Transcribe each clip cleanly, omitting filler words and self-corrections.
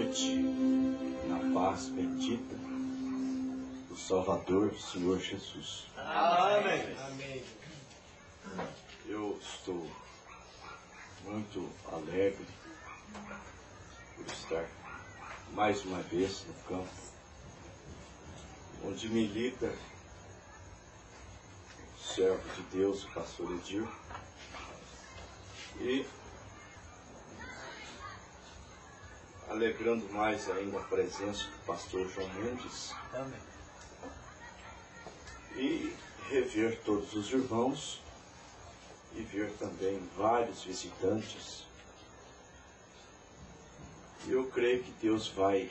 noite, na paz bendita do Salvador, Senhor Jesus. Amém. Amém. Eu estou muito alegre por estar mais uma vez no campo, onde milita o servo de Deus, o pastor Edir, e alegrando mais ainda a presença do pastor João Mendes. Amém. E rever todos os irmãos e ver também vários visitantes. Eu creio que Deus vai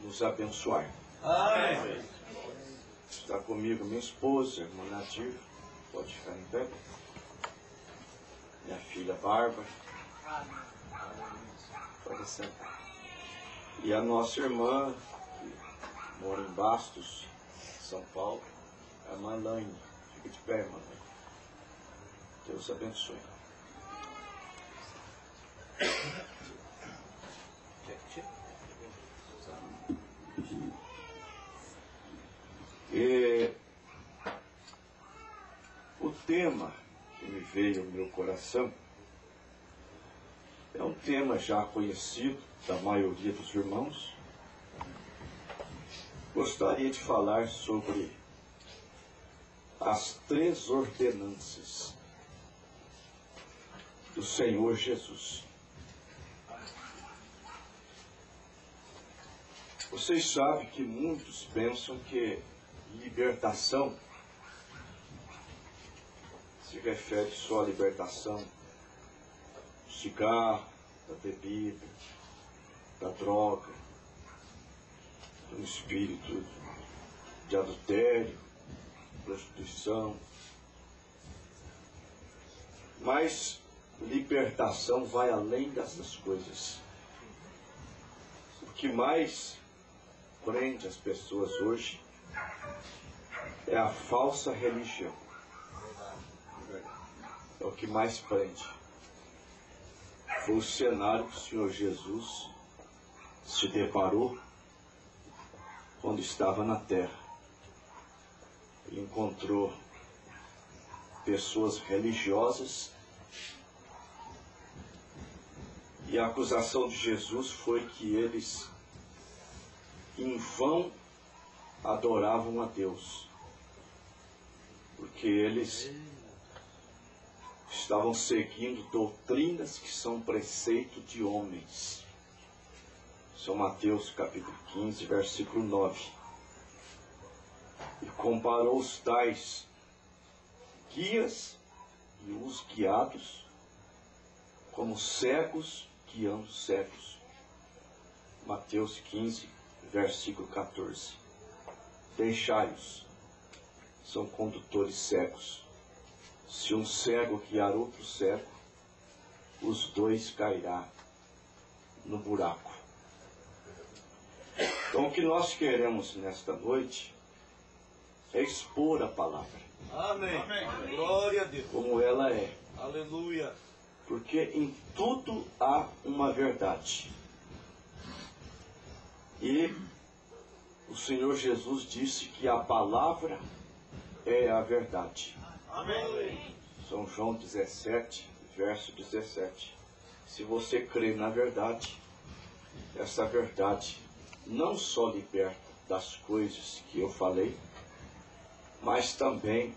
nos abençoar. Amém. Está comigo minha esposa, irmã Nadir, pode ficar em pé. Minha filha Bárbara. Pode sentar. E a nossa irmã, que mora em Bastos, São Paulo, a irmã Laine. Fica de pé, irmã Laine. Deus abençoe. E o tema que me veio ao meu coração é um tema já conhecido da maioria dos irmãos. Gostaria de falar sobre as 3 ordenanças do Senhor Jesus. Vocês sabem que muitos pensam que libertação se refere só à libertação do cigarro, da bebida, da droga, do espírito de adultério, prostituição. Mas libertação vai além dessas coisas. O que mais prende as pessoas hoje é a falsa religião. É o que mais prende. Foi o cenário que o Senhor Jesus se deparou quando estava na terra. Ele encontrou pessoas religiosas e a acusação de Jesus foi que eles em vão adoravam a Deus, porque eles estavam seguindo doutrinas que são preceito de homens. São Mateus capítulo 15, versículo 9. E comparou os tais guias e os guiados como cegos guiando cegos. Mateus 15, versículo 14. Deixai-os, são condutores cegos. Se um cego guiar outro cego, os dois cairá no buraco. Então o que nós queremos nesta noite é expor a palavra. Amém. Amém. Glória a Deus. Como ela é. Aleluia. Porque em tudo há uma verdade. E o Senhor Jesus disse que a palavra é a verdade. Amém. São João 17, verso 17. Se você crê na verdade, essa verdade não só liberta das coisas que eu falei, mas também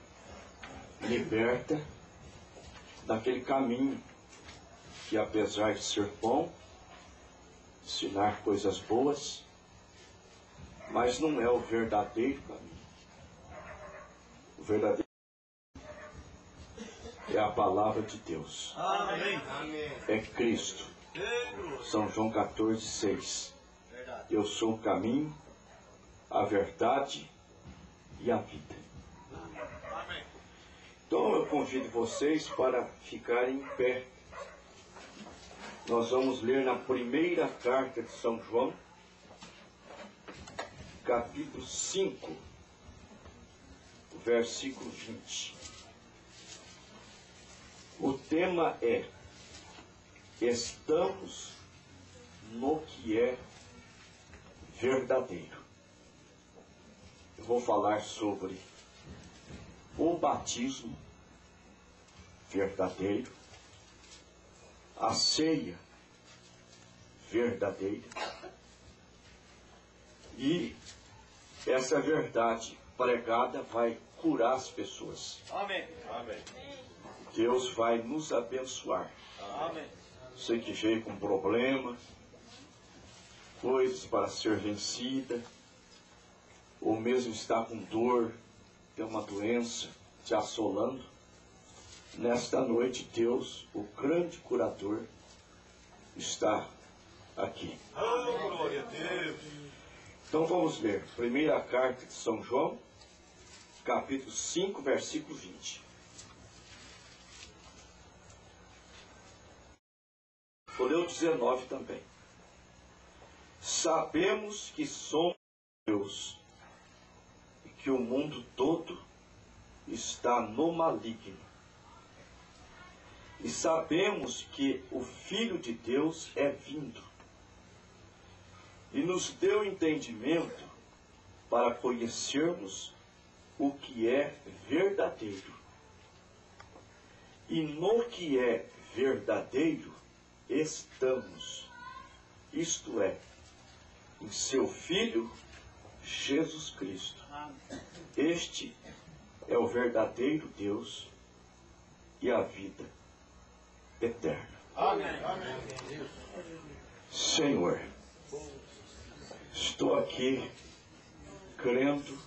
liberta daquele caminho que, apesar de ser bom, ensinar coisas boas, mas não é o verdadeiro caminho. O verdadeiro é a palavra de Deus. Amém. É Cristo. São João 14, 6. Eu sou o caminho, a verdade e a vida. Amém. Então eu convido vocês para ficarem em pé. Nós vamos ler na primeira carta de São João, capítulo 5, versículo 20. O tema é: estamos no que é verdadeiro. Eu vou falar sobre o batismo verdadeiro, a ceia verdadeira, e essa verdade pregada vai curar as pessoas. Amém. Amém. Deus vai nos abençoar. Amém. Você que veio com problema, coisas para ser vencida, ou mesmo está com dor, tem uma doença te assolando, nesta noite Deus, o grande curador, está aqui. Oh, glória a Deus. Então vamos ler. Primeira carta de São João, capítulo 5, versículo 20. Vou ler o 19 também. Sabemos que somos Deus e que o mundo todo está no maligno. E sabemos que o Filho de Deus é vindo e nos deu entendimento para conhecermos o que é verdadeiro. E no que é verdadeiro estamos, isto é, em seu Filho Jesus Cristo. Este é o verdadeiro Deus e a vida eterna. Amém. Senhor, estou aqui crendo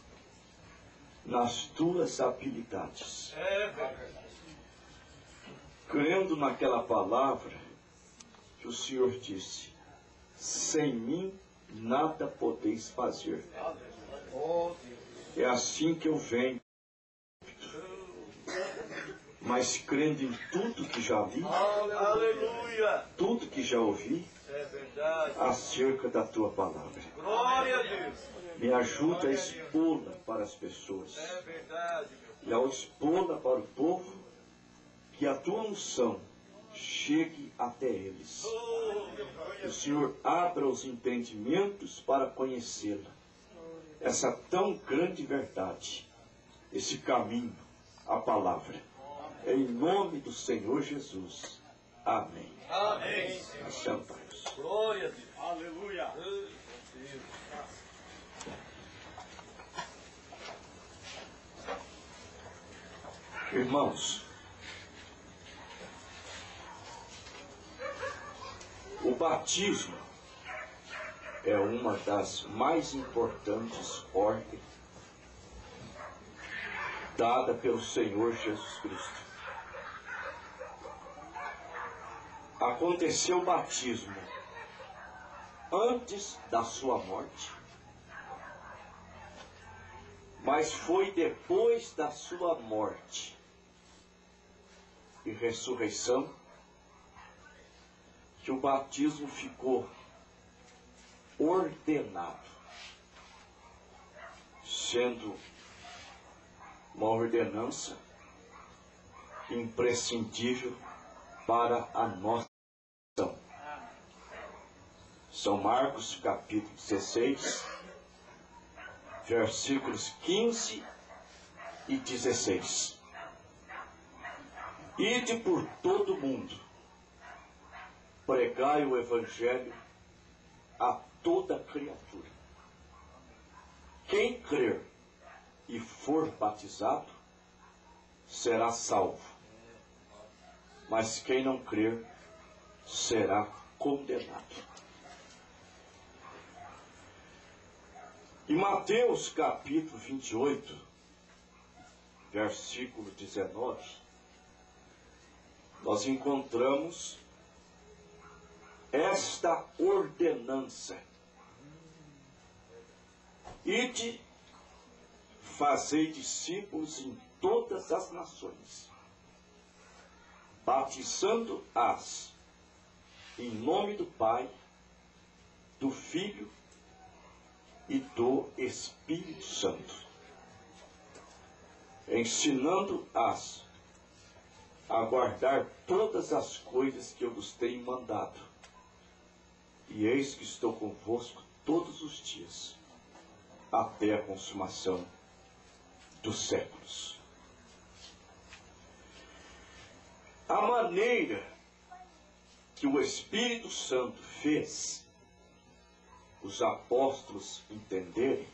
nas tuas habilidades, crendo naquela palavra que o Senhor disse: sem mim nada podeis fazer. É assim que eu venho, mas crendo em tudo que já li, Aleluia. tudo que já ouvi É verdade. acerca da tua palavra. Glória a Deus. Me ajuda a expô-la para as pessoas. É verdade, meu. E ao expô-la para o povo, que a tua unção chegue até eles. Que o Senhor abra os entendimentos para conhecê-la. Essa tão grande verdade, esse caminho, a palavra. Em nome do Senhor Jesus. Amém. Amém. Assentai-vos. Glória a Deus. Aleluia. Irmãos, o batismo é uma das mais importantes ordens dada pelo Senhor Jesus Cristo. Aconteceu o batismo antes da sua morte, mas foi depois da sua morte e ressurreição que o batismo ficou ordenado, sendo uma ordenança imprescindível para a nossa ação. São Marcos capítulo 16, versículos 15 e 16. Ide por todo o mundo, pregai o Evangelho a toda criatura. Quem crer e for batizado será salvo, mas quem não crer será condenado. Em Mateus capítulo 28, versículo 19, nós encontramos esta ordenança: ide, fazei discípulos em todas as nações, batizando-as em nome do Pai, do Filho e do Espírito Santo, ensinando-as a guardar todas as coisas que eu vos tenho mandado. E eis que estou convosco todos os dias, até a consumação dos séculos. A maneira que o Espírito Santo fez os apóstolos entenderem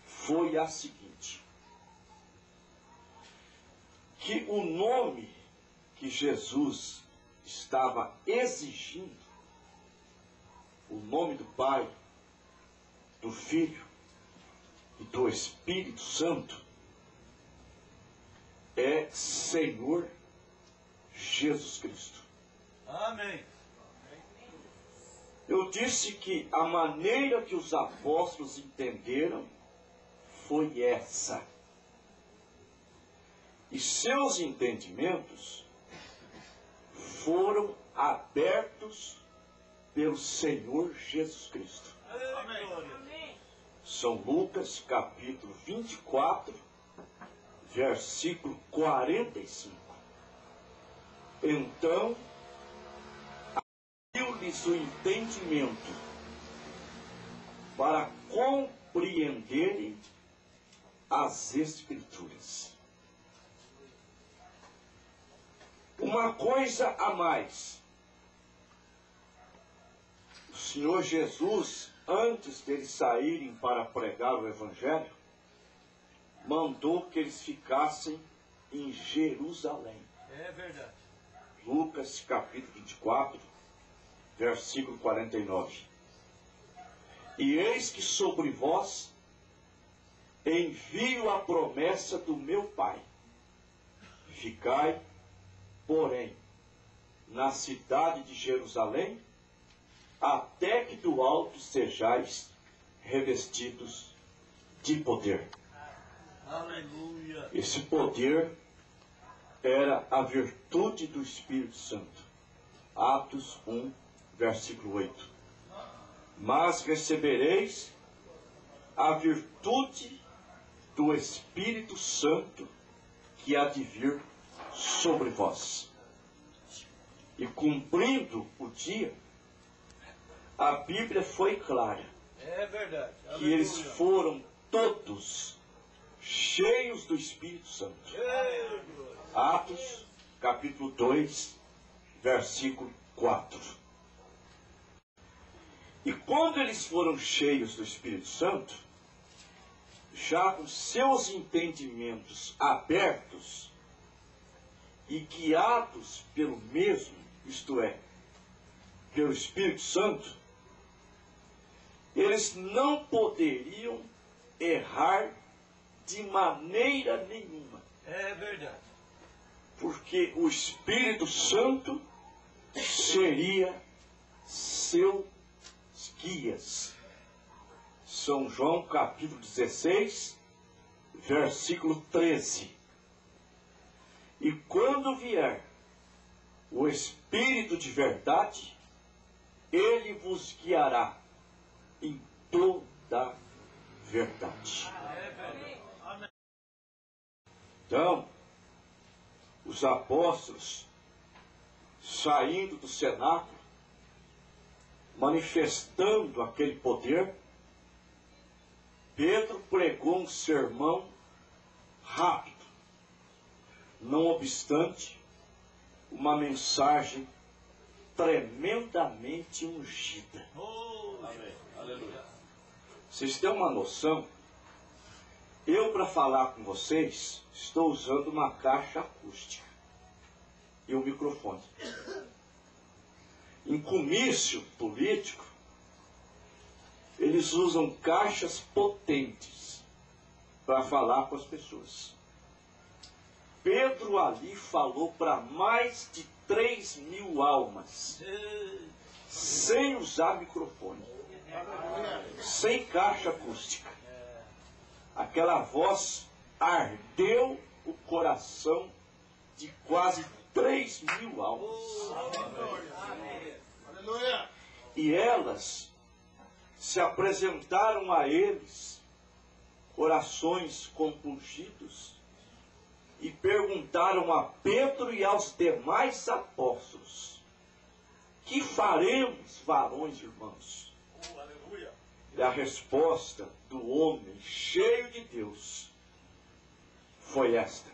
foi a seguinte: que o nome que Jesus estava exigindo, o nome do Pai, do Filho e do Espírito Santo, é Senhor Jesus Cristo. Amém. Eu disse que a maneira que os apóstolos entenderam foi essa. E seus entendimentos foram abertos pelo Senhor Jesus Cristo. Amém. São Lucas capítulo 24, versículo 45. Então, abriu-lhes o entendimento para compreenderem as Escrituras. Uma coisa a mais. O Senhor Jesus, antes deles saírem para pregar o Evangelho, mandou que eles ficassem em Jerusalém. É verdade. Lucas capítulo 24, versículo 49. E eis que sobre vós envio a promessa do meu Pai. Ficai, porém, na cidade de Jerusalém, até que do alto sejais revestidos de poder. Aleluia. Esse poder era a virtude do Espírito Santo. Atos 1, versículo 8. Mas recebereis a virtude do Espírito Santo que há de vir sobre vós. E cumprindo o dia, a Bíblia foi clara. É verdade. Que eles foram todos cheios do Espírito Santo. Atos, capítulo 2, versículo 4. E quando eles foram cheios do Espírito Santo, já com seus entendimentos abertos e guiados pelo mesmo, isto é, pelo Espírito Santo, eles não poderiam errar de maneira nenhuma. É verdade. Porque o Espírito Santo seria seus guias. São João capítulo 16, versículo 13. E quando vier o Espírito de verdade, ele vos guiará em toda verdade. Então, os apóstolos, saindo do cenáculo, manifestando aquele poder, Pedro pregou um sermão rápido, não obstante, uma mensagem tremendamente ungida. Amém. Aleluia. Vocês têm uma noção? Eu, para falar com vocês, estou usando uma caixa acústica e um microfone. Em comício político, eles usam caixas potentes para falar com as pessoas. Pedro ali falou para mais de 3.000 almas, sem usar microfone, sem caixa acústica. Aquela voz ardeu o coração de quase 3.000 almas. E elas se apresentaram a eles, corações compungidos, e perguntaram a Pedro e aos demais apóstolos: que faremos, varões e irmãos? E a resposta do homem cheio de Deus foi esta.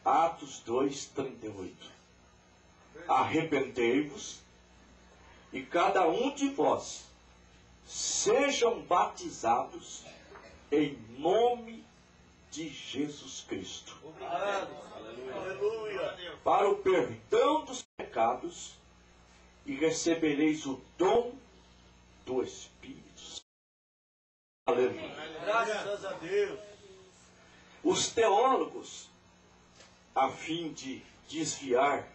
Atos 2:38. Arrependei-vos e cada um de vós sejam batizados em nome de Jesus Cristo, para o perdão dos pecados, e recebereis o dom do Espírito. Aleluia. Graças a Deus. Os teólogos, a fim de desviar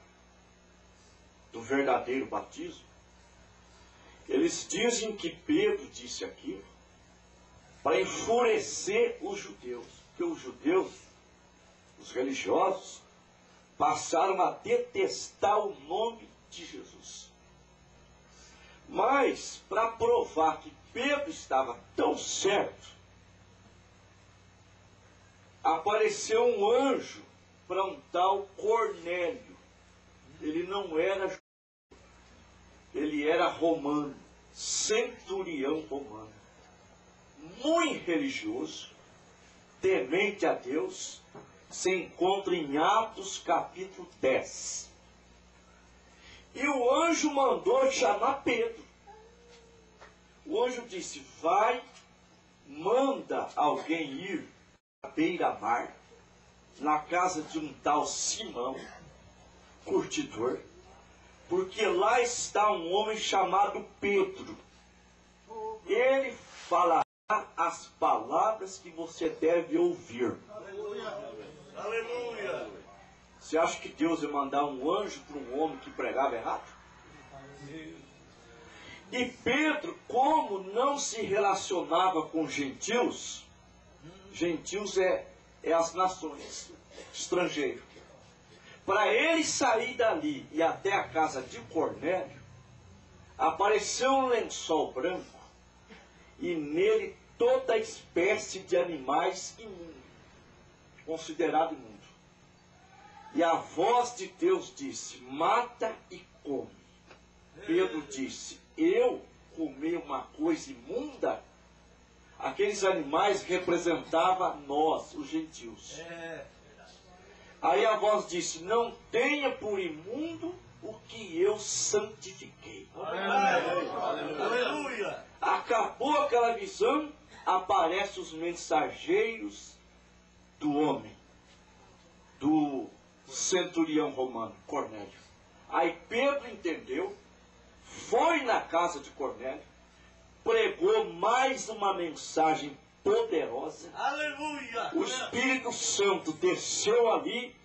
do verdadeiro batismo, eles dizem que Pedro disse aquilo para enfurecer os judeus, porque os judeus, os religiosos, passaram a detestar o nome de Jesus. Mas, para provar que Pedro estava tão certo, apareceu um anjo para um tal Cornélio. Ele não era judeu, ele era romano, centurião romano, muito religioso, temente a Deus. Se encontra em Atos capítulo 10. E o anjo mandou chamar Pedro. O anjo disse: vai, manda alguém ir à beira-mar, na casa de um tal Simão, curtidor, porque lá está um homem chamado Pedro. Ele falará as palavras que você deve ouvir. Aleluia. Você acha que Deus ia mandar um anjo para um homem que pregava errado? E Pedro, como não se relacionava com gentios, gentios é as nações, estrangeiro. Para ele sair dali e até a casa de Cornélio, apareceu um lençol branco e nele toda espécie de animais imundos, considerado imundo. E a voz de Deus disse: mata e come. Pedro disse: eu comer uma coisa imunda? Aqueles animais representavam nós, os gentios. Aí a voz disse: não tenha por imundo o que eu santifiquei. Aleluia. Acabou aquela visão, aparecem os mensageiros do homem, do centurião romano, Cornélio. Aí Pedro entendeu, foi na casa de Cornélio, pregou mais uma mensagem poderosa. Aleluia. O Espírito Santo desceu ali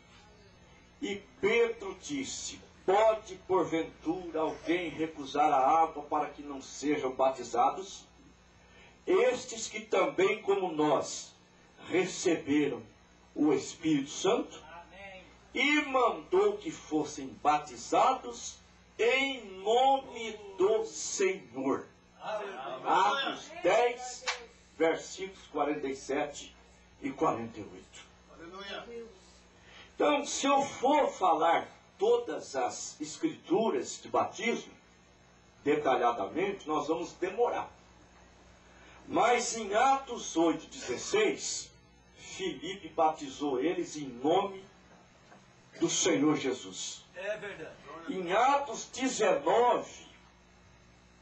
e Pedro disse: pode porventura alguém recusar a água para que não sejam batizados? Estes que também, como nós, receberam o Espírito Santo? Amém. E mandou que fossem batizados em nome do Senhor. Aleluia. Atos 10, versículos 47 e 48. Aleluia. Então, se eu for falar todas as escrituras de batismo, detalhadamente, nós vamos demorar. Mas em Atos 8:16, Filipe batizou eles em nome do Senhor Jesus. É verdade. Em Atos 19,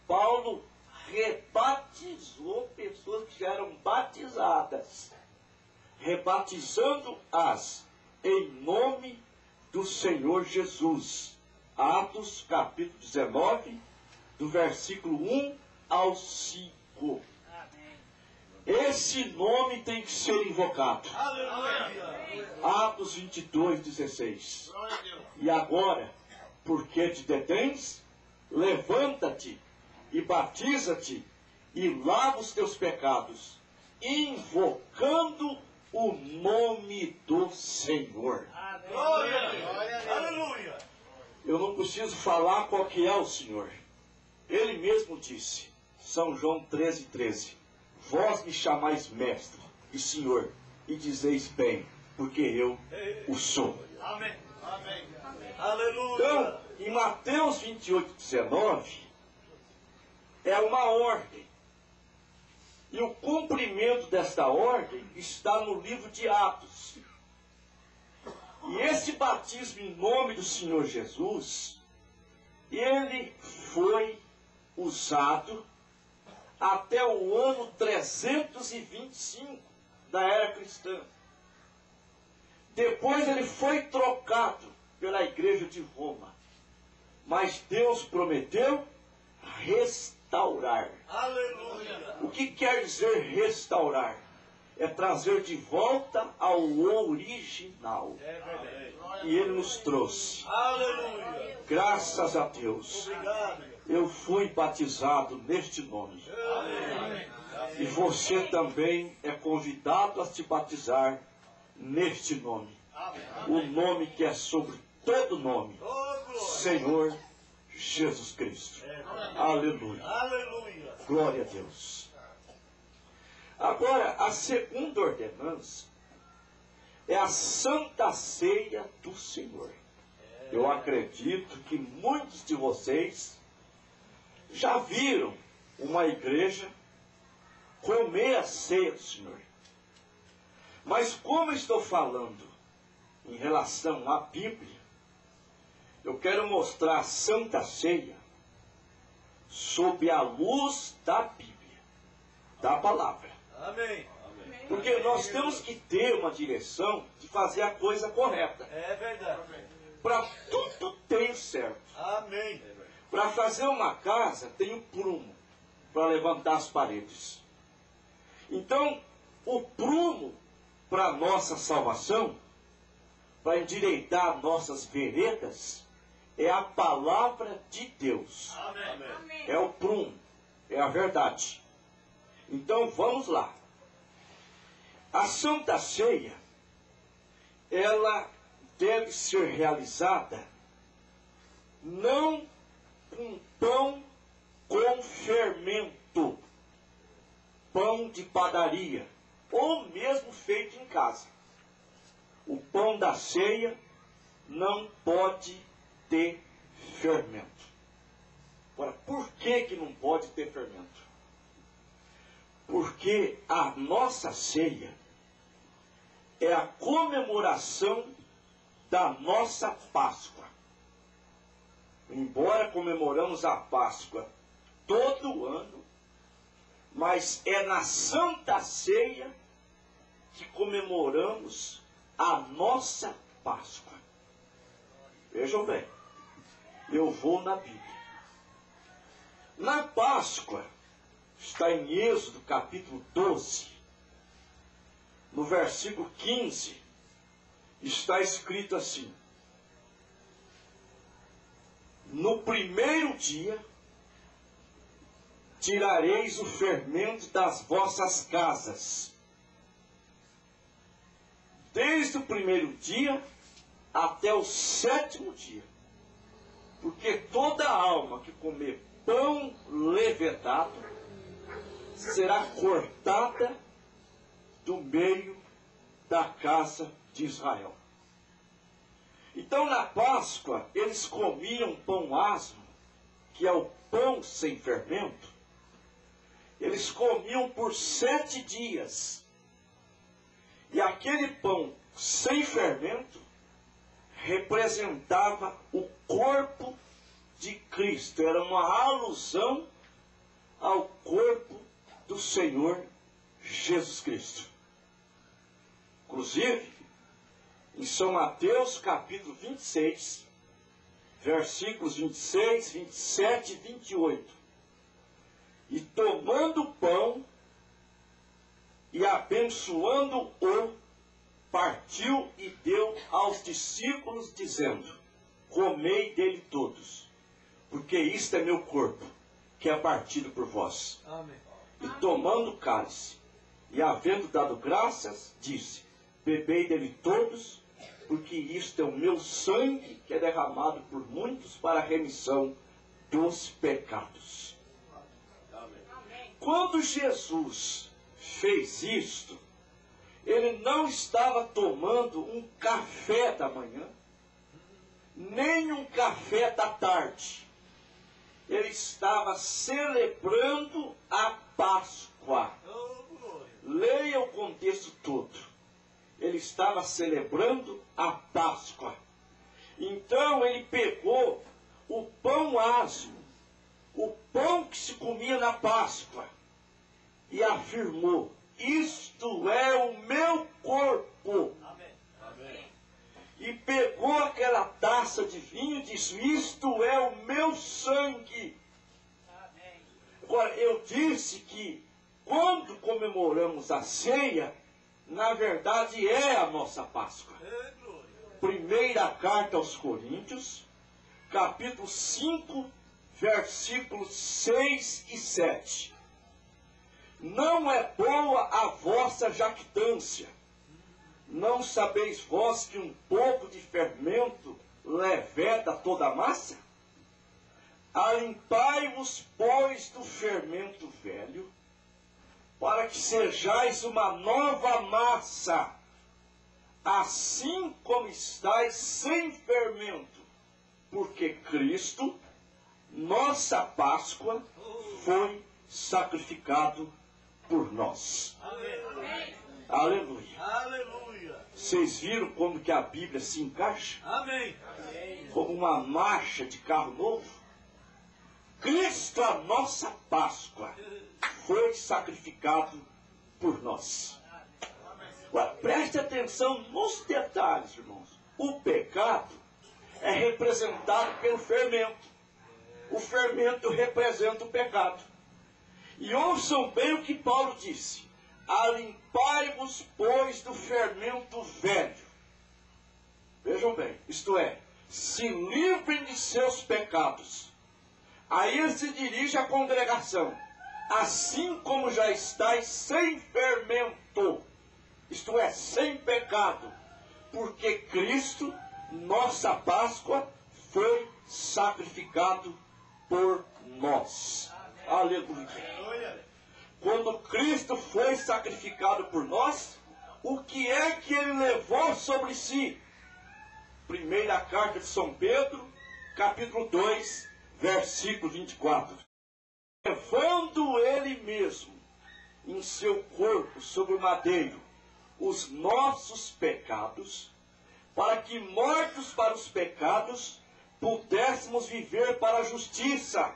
Paulo rebatizou pessoas que já eram batizadas, rebatizando-as em nome do Senhor Jesus. Atos capítulo 19, do versículo 1 ao 5. Esse nome tem que ser invocado. Aleluia. Atos 22:16. E agora, porque te detens, levanta-te e batiza-te e lava os teus pecados, invocando o nome do Senhor. Aleluia. Eu não preciso falar qual que é o Senhor. Ele mesmo disse, São João 13:13. Vós me chamais mestre e Senhor, e dizeis bem, porque eu o sou. Amém. Amém. Aleluia. Então, Em Mateus 28, 19, é uma ordem. E o cumprimento desta ordem está no livro de Atos. E esse batismo em nome do Senhor Jesus, ele foi usado até o ano 325 da era cristã. Depois ele foi trocado pela igreja de Roma. Mas Deus prometeu restaurar. Aleluia. O que quer dizer restaurar? É trazer de volta ao original. É verdade. E ele nos trouxe. Aleluia. Graças a Deus. Obrigado. Eu fui batizado neste nome. Amém. E você também é convidado a se batizar neste nome. O nome que é sobre todo nome. Senhor Jesus Cristo. Aleluia. Aleluia. Glória a Deus. Agora, a segunda ordenança é a Santa Ceia do Senhor. Eu acredito que muitos de vocês já viram uma igreja comer a ceia do Senhor. Mas como estou falando em relação à Bíblia, eu quero mostrar a Santa Ceia sob a luz da Bíblia, da palavra. Amém. Porque nós temos que ter uma direção de fazer a coisa correta. É verdade. Para tudo tem certo. Amém. Para fazer uma casa tem o prumo para levantar as paredes. Então, o prumo para a nossa salvação, para endireitar nossas veredas, é a palavra de Deus. Amém. É o prumo, é a verdade. Então vamos lá. A Santa Ceia, ela deve ser realizada não com pão com fermento, pão de padaria, ou mesmo feito em casa. O pão da ceia não pode ter fermento. Agora, por que não pode ter fermento? Porque a nossa ceia é a comemoração da nossa Páscoa. Embora comemoramos a Páscoa todo ano, mas é na Santa Ceia que comemoramos a nossa Páscoa. Vejam bem, eu vou na Bíblia. Na Páscoa, está em Êxodo capítulo 12, no versículo 15, está escrito assim: no primeiro dia tirareis o fermento das vossas casas, desde o primeiro dia até o sétimo dia, porque toda alma que comer pão levedado será cortada do meio da casa de Israel. Então na Páscoa eles comiam pão asmo, que é o pão sem fermento. Eles comiam por 7 dias. E aquele pão sem fermento representava o corpo de Cristo. Era uma alusão ao corpo do Senhor Jesus Cristo. Inclusive, em São Mateus capítulo 26, versículos 26, 27 e 28. E tomando o pão e abençoando-o, partiu e deu aos discípulos, dizendo: comei dele todos, porque isto é meu corpo, que é partido por vós. Amém. E tomando o cálice, e havendo dado graças, disse: bebei dele todos, porque isto é o meu sangue, que é derramado por muitos para a remissão dos pecados. Quando Jesus fez isto, ele não estava tomando um café da manhã, nem um café da tarde. Ele estava celebrando a Páscoa. Leia o contexto todo. Ele estava celebrando a Páscoa. Então ele pegou o pão asmo, o pão que se comia na Páscoa, e afirmou: isto é o meu corpo. Amém. E pegou aquela taça de vinho e disse: isto é o meu sangue. Amém. Agora, eu disse que quando comemoramos a ceia, na verdade é a nossa Páscoa. Primeira carta aos Coríntios, capítulo 5, versículos 6 e 7. Não é boa a vossa jactância. Não sabeis vós que um pouco de fermento leveda toda a massa? Alimpai-vos, pois, do fermento velho, para que sejais uma nova massa, assim como estáis sem fermento, porque Cristo, nossa Páscoa, foi sacrificado por nós. Amém. Aleluia. Aleluia. Vocês viram como que a Bíblia se encaixa? Amém. Como uma marcha de carro novo? Cristo, a nossa Páscoa, foi sacrificado por nós. Agora, preste atenção nos detalhes, irmãos. O pecado é representado pelo fermento. O fermento representa o pecado. E ouçam bem o que Paulo disse: alimpai-vos, pois, do fermento velho. Vejam bem, isto é, se livrem de seus pecados. Aí ele se dirige à congregação: assim como já estáis sem fermento, isto é, sem pecado, porque Cristo, nossa Páscoa, foi sacrificado por nós. Aleluia. Quando Cristo foi sacrificado por nós, o que é que ele levou sobre si? Primeira carta de São Pedro, capítulo 2, versículo 24. Levando ele mesmo em seu corpo sobre o madeiro os nossos pecados, para que, mortos para os pecados, pudéssemos viver para a justiça,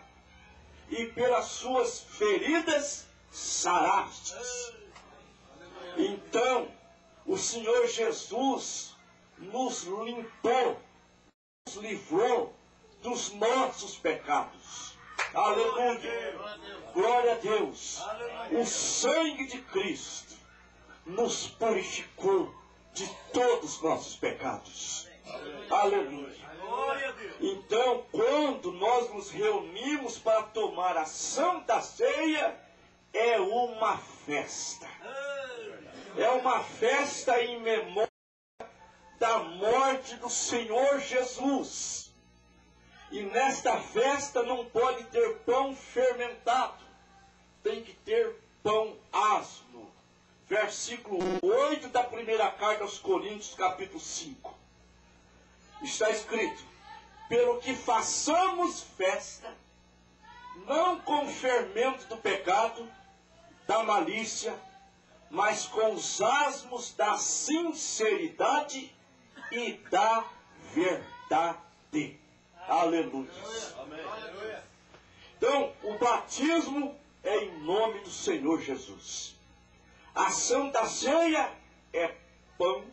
e pelas suas feridas sarastes. Então, o Senhor Jesus nos limpou, nos livrou dos nossos pecados. Aleluia! Glória a Deus! O sangue de Cristo nos purificou de todos os nossos pecados. Aleluia! Então, quando nós nos reunimos para tomar a Santa Ceia, é uma festa. É uma festa em memória da morte do Senhor Jesus. E nesta festa não pode ter pão fermentado, tem que ter pão asmo. Versículo 8 da primeira carta aos Coríntios, capítulo 5. Está escrito: pelo que façamos festa, não com o fermento do pecado, da malícia, mas com os asmos da sinceridade e da verdade. Aleluia. Então, o batismo é em nome do Senhor Jesus. A Santa Ceia é pão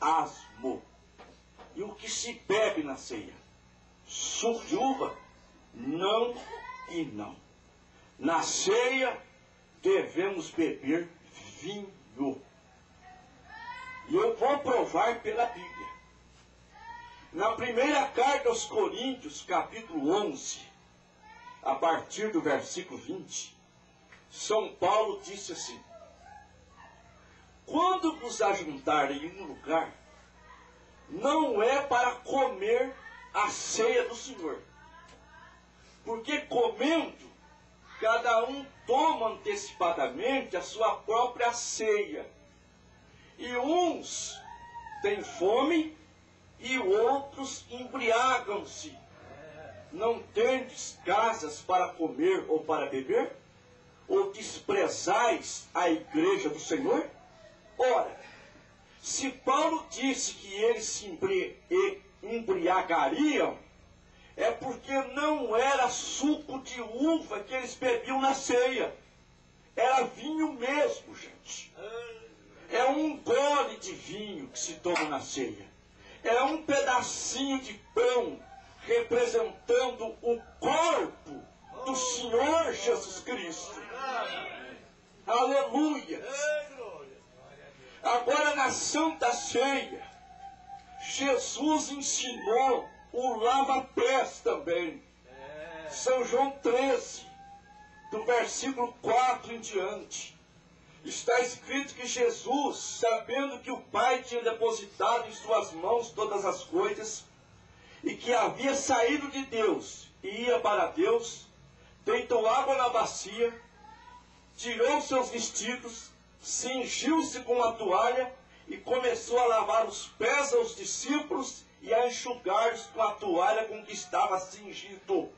asmo. E o que se bebe na ceia? Suco de uva? Não e não. Na ceia devemos beber vinho. E eu vou provar pela Bíblia. Na primeira carta aos Coríntios, capítulo 11, a partir do versículo 20, São Paulo disse assim: quando vos ajuntarem em um lugar, não é para comer a ceia do Senhor. Porque comendo, cada um toma antecipadamente a sua própria ceia. E uns têm fome e outros embriagam-se. Não tendes casas para comer ou para beber? Ou desprezais a igreja do Senhor? Ora, se Paulo disse que eles se embriagariam, é porque não era suco de uva que eles bebiam na ceia. Era vinho mesmo, gente. É um gole de vinho que se toma na ceia. É um pedacinho de pão representando o corpo do Senhor Jesus Cristo. Aleluia! Agora na Santa Ceia, Jesus ensinou o lava-pés também. São João 13, do versículo 4 em diante. Está escrito que Jesus, sabendo que o Pai tinha depositado em suas mãos todas as coisas, e que havia saído de Deus e ia para Deus, deitou água na bacia, tirou seus vestidos, cingiu-se com a toalha e começou a lavar os pés aos discípulos e a enxugar-os com a toalha com que estava cingido.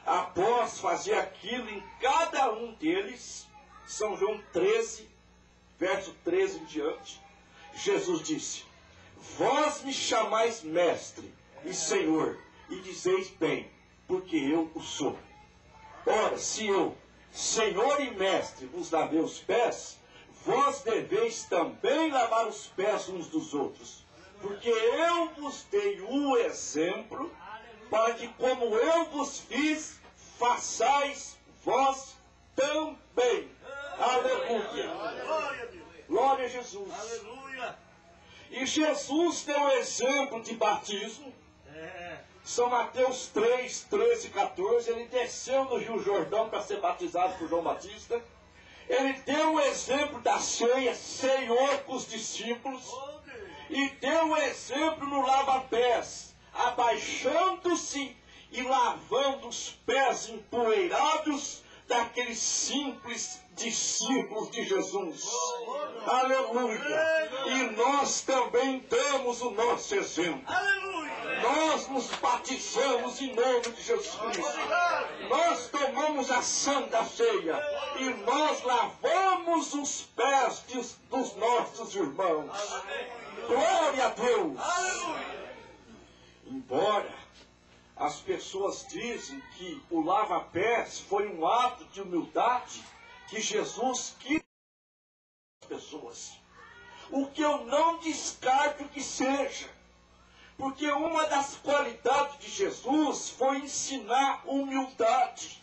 Após fazer aquilo em cada um deles, São João 13, verso 13 em diante, Jesus disse: vós me chamais mestre e senhor, e dizeis bem, porque eu o sou. Ora, se eu, senhor e mestre, vos lavei os pés, vós deveis também lavar os pés uns dos outros. Porque eu vos dei o exemplo, para que como eu vos fiz, façais vós também. Aleluia! Glória a Jesus! Aleluia! E Jesus deu o exemplo de batismo. São Mateus 3, 13 e 14. Ele desceu no Rio Jordão para ser batizado por João Batista. Ele deu o exemplo da ceia, ceiou com os discípulos. E deu o exemplo no lava-pés, abaixando-se e lavando os pés empoeirados daqueles simples discípulos de Jesus. Aleluia! E nós também damos o nosso exemplo. Nós nos batizamos em nome de Jesus Cristo. Nós tomamos a Santa Ceia e nós lavamos os pés dos nossos irmãos. Glória a Deus! Embora as pessoas dizem que o lava-pés foi um ato de humildade que Jesus quis as pessoas. O que eu não descarto que seja. Porque uma das qualidades de Jesus foi ensinar humildade.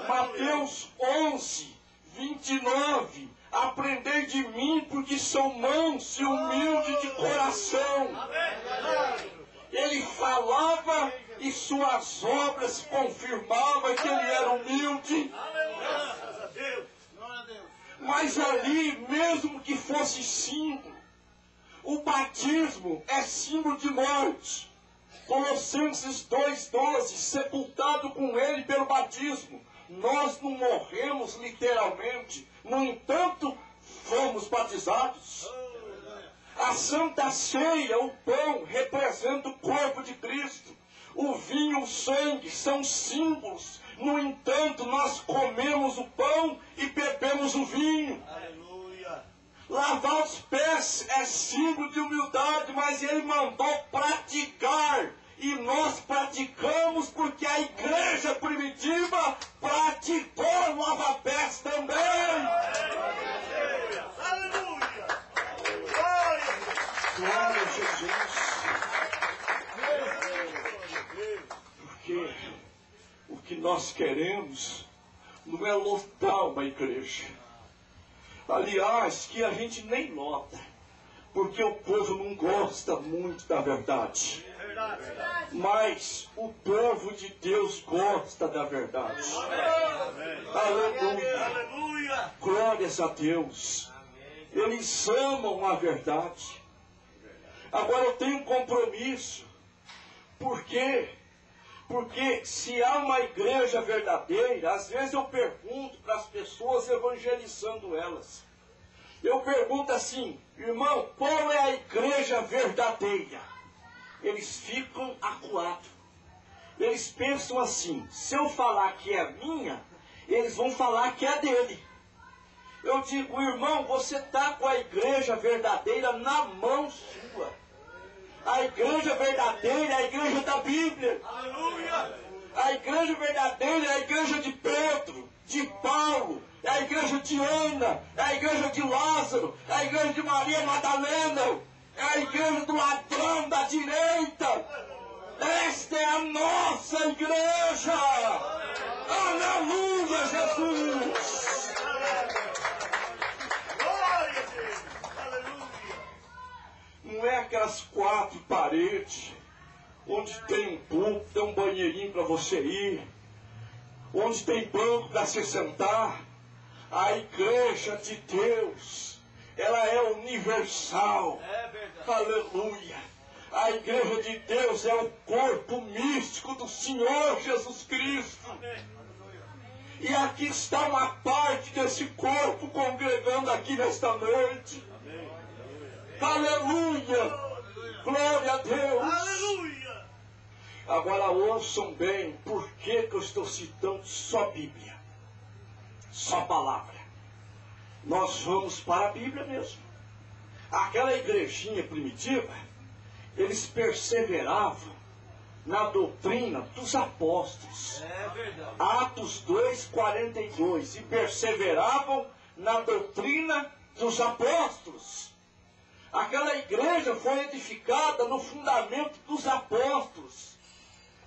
Mateus 11, 29. Aprendei de mim, porque sou manso e humilde de coração. Ele falava e suas obras confirmavam que ele era humilde. Mas ali, mesmo que fosse símbolo, o batismo é símbolo de morte. Colossenses 2,12, sepultado com ele pelo batismo. Nós não morremos literalmente, no entanto, fomos batizados. A Santa Ceia, o pão, representa o corpo de Cristo. O vinho, o sangue, são símbolos. No entanto, nós comemos o pão e bebemos o vinho. Aleluia! Lavar os pés é símbolo de humildade, mas ele mandou praticar. E nós praticamos porque a igreja primitiva praticou o lava-pés também. Aleluia! Glória a Jesus. Porque o que nós queremos não é lotar uma igreja. Aliás, que a gente nem lota. Porque o povo não gosta muito da verdade. Mas o povo de Deus gosta da verdade. Aleluia! Glórias a Deus. Eles amam a verdade. Agora eu tenho um compromisso. Por quê? Porque se há uma igreja verdadeira, às vezes eu pergunto para as pessoas, evangelizando elas: Eu pergunto assim, irmão, qual é a igreja verdadeira? Eles ficam acuados. Eles pensam assim, se eu falar que é minha, eles vão falar que é dele. Eu digo, irmão, você está com a igreja verdadeira na mão sua. A igreja verdadeira é a igreja da Bíblia. Aleluia! A igreja verdadeira é a igreja de Pedro, de Paulo, é a igreja de Ana, é a igreja de Lázaro, é a igreja de Maria Madalena, é a igreja do ladrão da direita. Esta é a nossa igreja. Aleluia, Jesus. Glória a Deus! Aleluia! Não é aquelas 4 paredes, onde tem um púlpito, tem um banheirinho para você ir, onde tem banco para se sentar. A igreja de Deus, ela é universal. É verdade. Aleluia. A igreja de Deus é o corpo místico do Senhor Jesus Cristo. E aqui está uma parte desse corpo congregando aqui nesta noite. Aleluia. Glória a Deus. Aleluia! Agora ouçam bem, por que eu estou citando só Bíblia? Só palavra. Nós vamos para a Bíblia mesmo. Aquela igrejinha primitiva, eles perseveravam na doutrina dos apóstolos. É verdade. Atos 2:42. E perseveravam na doutrina dos apóstolos. Aquela igreja foi edificada no fundamento dos apóstolos.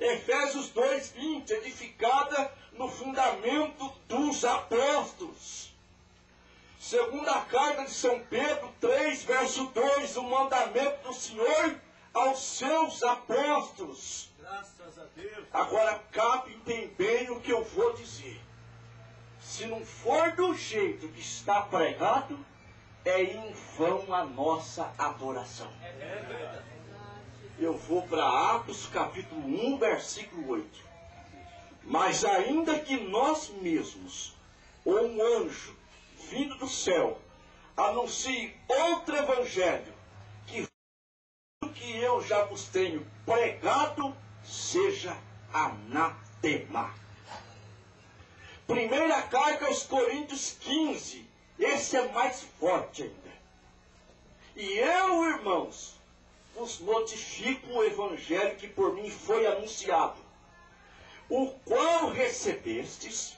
Efésios 2:20, edificada no fundamento dos apóstolos. Segunda carta de São Pedro 3, verso 2, o mandamento do Senhor aos seus apóstolos. Graças a Deus. Agora captem bem o que eu vou dizer. Se não for do jeito que está pregado, é em vão a nossa adoração. É verdade. Eu vou para Atos capítulo 1, versículo 8. Mas ainda que nós mesmos, ou um anjo vindo do céu, anuncie outro evangelho, que o que eu já vos tenho pregado seja anatema. Primeira carta aos Coríntios 15, esse é mais forte ainda. E eu, irmãos, vos notifico o evangelho que por mim foi anunciado, o qual recebestes,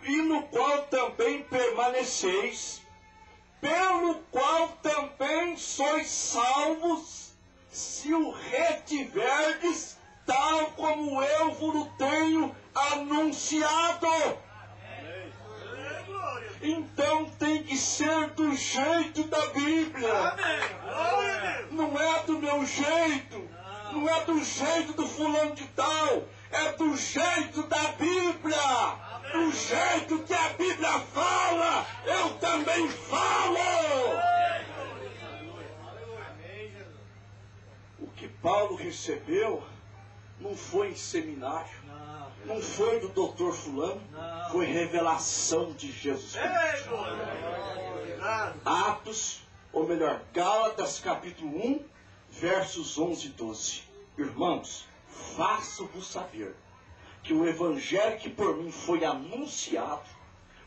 e no qual também permaneceis, pelo qual também sois salvos, se o retiverdes, tal como eu vos tenho anunciado. É glória. Então tem que ser do jeito da Bíblia. Amém. Glória a Deus. Não é do meu jeito, não é do jeito do fulano de tal, é do jeito da Bíblia. Do jeito que a Bíblia fala, eu também falo. O que Paulo recebeu não foi em seminário, não foi do doutor fulano, foi revelação de Jesus Cristo. É glória. Atos, ou melhor, Gálatas capítulo 1, versos 11 e 12. Irmãos, faço-vos saber que o evangelho que por mim foi anunciado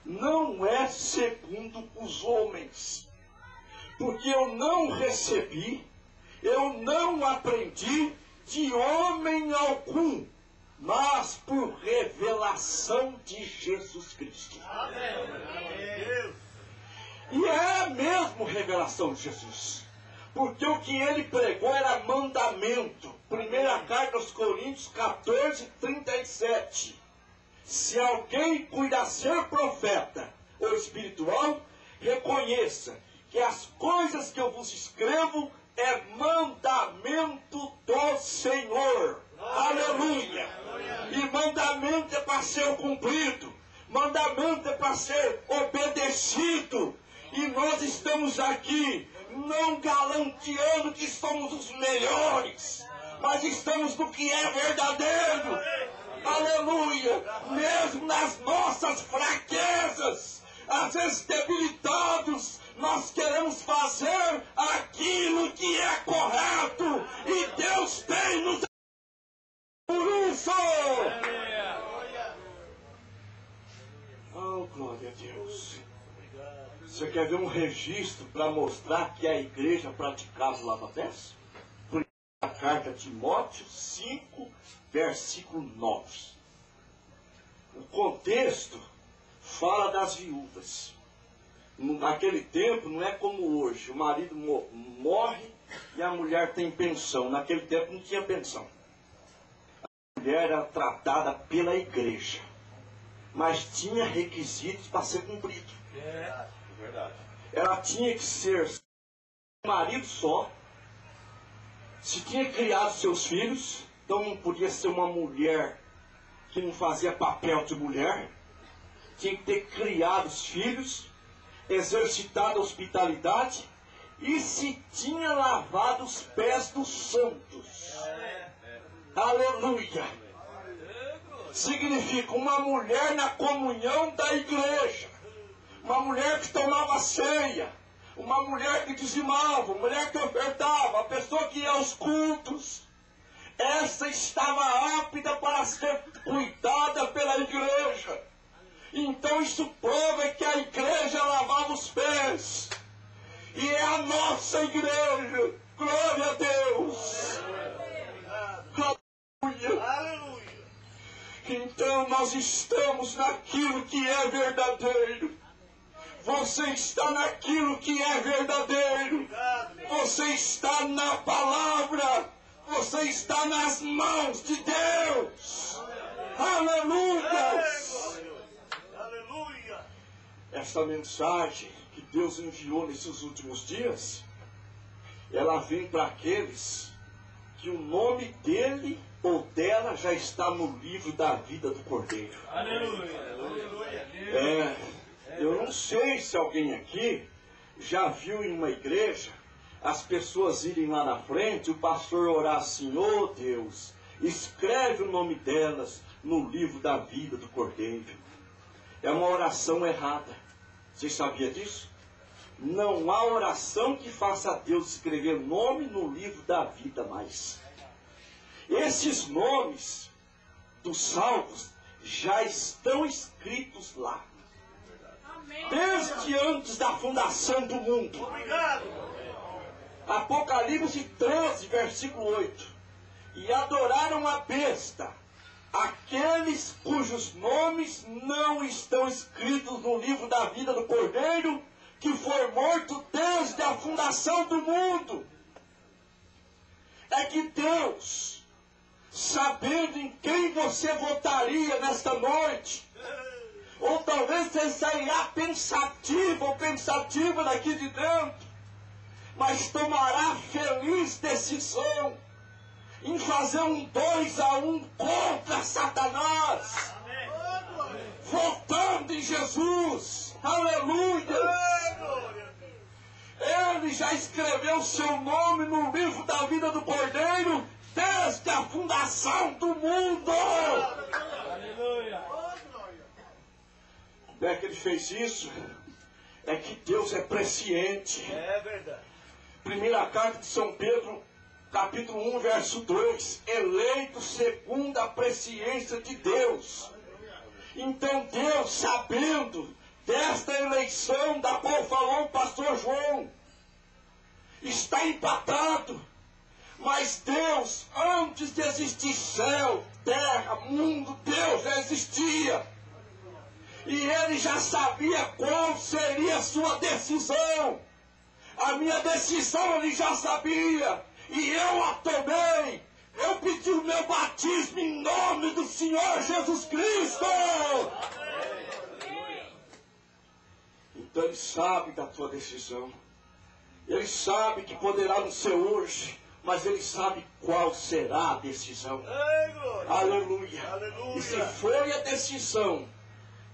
não é segundo os homens, porque eu não recebi, eu não aprendi de homem algum, mas por revelação de Jesus Cristo. Amém. E é mesmo revelação de Jesus, porque o que ele pregou era mandamento. Primeira carta aos Coríntios 14:37. Se alguém cuida ser profeta ou espiritual, reconheça que as coisas que eu vos escrevo é mandamento do Senhor. Aleluia! E mandamento é para ser cumprido, mandamento é para ser obedecido. E nós estamos aqui não galanteando que somos os melhores, mas estamos no que é verdadeiro. Aleluia! Mesmo nas nossas fraquezas, às vezes debilitados, nós queremos fazer aquilo que é correto. E Deus tem nos por isso. Oh, glória a Deus. Você quer ver um registro para mostrar que a igreja praticava o lava-pés? A carta de Timóteo 5, versículo 9. O contexto fala das viúvas. Naquele tempo não é como hoje. O marido morre e a mulher tem pensão. Naquele tempo não tinha pensão. A mulher era tratada pela igreja, mas tinha requisitos para ser cumprido. É verdade. Ela tinha que ser um marido só. Se tinha criado seus filhos, então não podia ser uma mulher que não fazia papel de mulher. Tinha que ter criado os filhos, exercitado a hospitalidade e se tinha lavado os pés dos santos. Aleluia! Significa uma mulher na comunhão da igreja, uma mulher que tomava ceia, uma mulher que dizimava, uma mulher que ofertava, a pessoa que ia aos cultos. Essa estava apta para ser cuidada pela igreja. Então isso prova que a igreja lavava os pés. E é a nossa igreja. Glória a Deus. Aleluia. Aleluia. Então nós estamos naquilo que é verdadeiro. Você está naquilo que é verdadeiro. Você está na palavra. Você está nas mãos de Deus. Aleluia. Aleluia. Esta mensagem que Deus enviou nesses últimos dias, ela vem para aqueles que o nome dele ou dela já está no livro da vida do Cordeiro. Aleluia. Eu não sei se alguém aqui já viu em uma igreja as pessoas irem lá na frente, o pastor orar assim: oh Deus, escreve o nome delas no livro da vida do Cordeiro. É uma oração errada. Você sabia disso? Não há oração que faça Deus escrever nome no livro da vida mais. Esses nomes dos salvos já estão escritos lá. Desde antes da fundação do mundo. Obrigado. Apocalipse 13, versículo 8. E adoraram a besta, aqueles cujos nomes não estão escritos no livro da vida do Cordeiro, que foi morto desde a fundação do mundo. É que Deus, sabendo em quem você votaria nesta noite, ou talvez você sairá pensativo ou pensativa daqui de dentro, mas tomará feliz decisão em fazer um 2-1 contra Satanás, votando em Jesus. Aleluia! Ele já escreveu seu nome no livro da vida do Cordeiro desde a fundação do mundo. Aleluia. Como é que ele fez isso? É que Deus é presciente. É verdade. Primeira carta de São Pedro, capítulo 1, verso 2. Eleito segundo a presciência de Deus. Então Deus, sabendo desta eleição da qual falou o pastor João, está empatado. Mas Deus, antes de existir céu, terra, mundo, Deus já existia. E ele já sabia qual seria a sua decisão. A minha decisão ele já sabia. E eu a tomei. Eu pedi o meu batismo em nome do Senhor Jesus Cristo. Então ele sabe da tua decisão. Ele sabe que poderá não ser hoje, mas ele sabe qual será a decisão. Aleluia. E se foi a decisão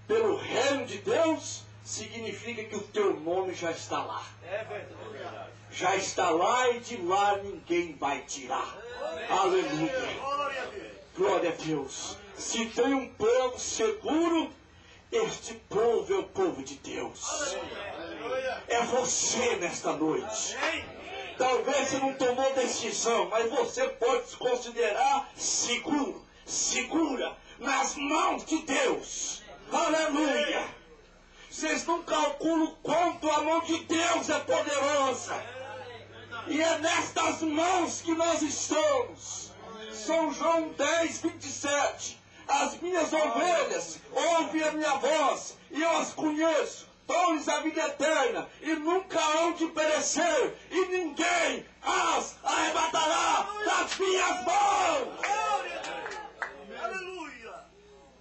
pelo reino de Deus, significa que o teu nome já está lá. É verdade. Já está lá e de lá ninguém vai tirar. Aleluia. Glória a Deus. Glória a Deus. Se tem um plano seguro, Este povo é o povo de Deus. É você nesta noite. Talvez você não tomou decisão, mas você pode se considerar seguro, segura nas mãos de Deus. Aleluia! Vocês não calculam quanto a mão de Deus é poderosa. E é nestas mãos que nós estamos. São João 10, 27. As minhas ovelhas ouvem a minha voz, e eu as conheço. Dou-lhes a vida eterna, e nunca hão de perecer, e ninguém as arrebatará das minhas mãos. Aleluia!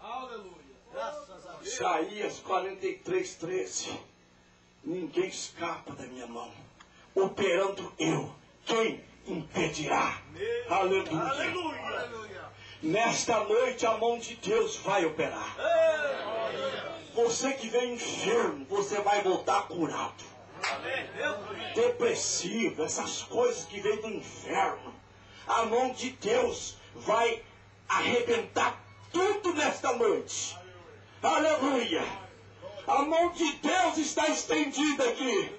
Aleluia! Graças a Deus. Isaías 43, 13. Ninguém escapa da minha mão. Operando eu, quem impedirá? Aleluia! Aleluia! Nesta noite a mão de Deus vai operar. Você que vem enfermo, você vai voltar curado. Depressivo, essas coisas que vêm do inferno, a mão de Deus vai arrebentar tudo nesta noite. Aleluia! A mão de Deus está estendida aqui.